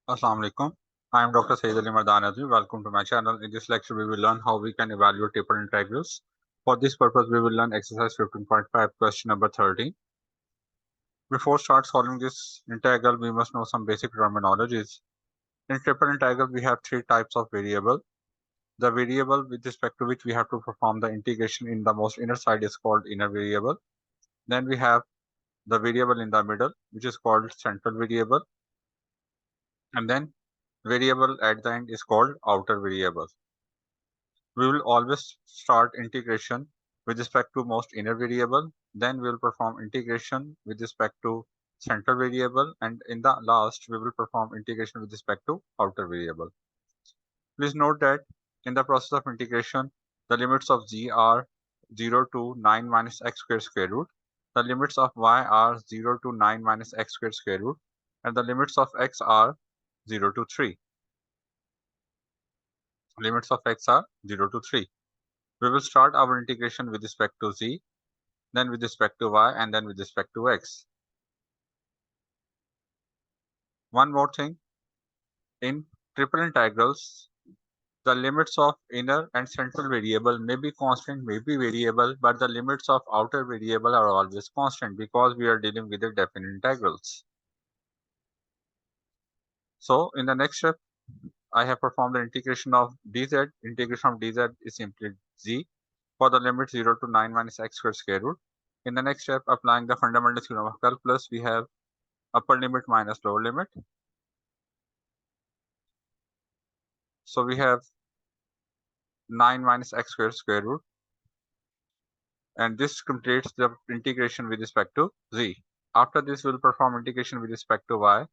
Assalamu alaikum. I am Dr. Saeed Ali Mardanazwi. Welcome to my channel. In this lecture, we will learn how we can evaluate triple integrals. For this purpose, we will learn exercise 15.5, question number 13. Before start solving this integral, we must know some basic terminologies. In triple integral, we have three types of variable. The variable with respect to which we have to perform the integration in the most inner side is called inner variable. Then we have the variable in the middle, which is called central variable. And then variable at the end is called outer variable. We will always start integration with respect to most inner variable, then we will perform integration with respect to central variable, and in the last we will perform integration with respect to outer variable. Please note that in the process of integration, the limits of z are 0 to 9 minus x squared square root, the limits of y are 0 to 9 minus x squared square root, and the limits of x are 0 to 3. Limits of x are 0 to 3. We will start our integration with respect to z, then with respect to y, and then with respect to x. One more thing, in triple integrals, the limits of inner and central variable may be constant, may be variable, but the limits of outer variable are always constant because we are dealing with the definite integrals. So in the next step, I have performed the integration of dz. Integration of dz is simply z for the limit 0 to 9 minus x squared square root. In the next step, applying the fundamental theorem of calculus, we have upper limit minus lower limit. So we have 9 minus x squared square root, and this completes the integration with respect to z. After this, we will perform integration with respect to y.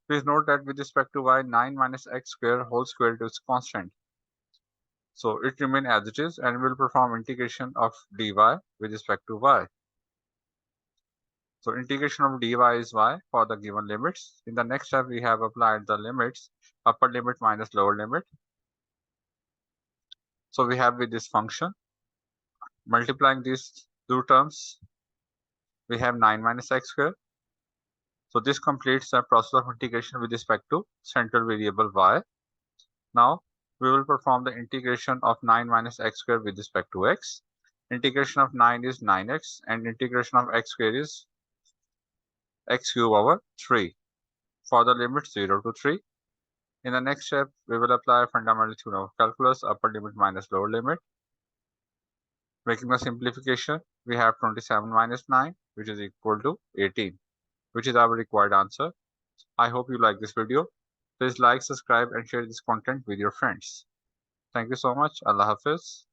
Please note that with respect to y, 9 minus x square whole square is constant. So it remains as it is, and we will perform integration of dy with respect to y. So integration of dy is y for the given limits. In the next step, we have applied the limits, upper limit minus lower limit. So we have with this function, multiplying these two terms, we have 9 minus x square. So this completes the process of integration with respect to central variable y. Now we will perform the integration of 9 minus x square with respect to x. Integration of 9 is 9x, and integration of x square is x cube over 3 for the limit 0 to 3. In the next step, we will apply fundamental theorem of calculus, upper limit minus lower limit. Making a simplification, we have 27 minus 9, which is equal to 18, which is our required answer. I hope you like this video. Please like, subscribe, and share this content with your friends. Thank you so much. Allah Hafiz.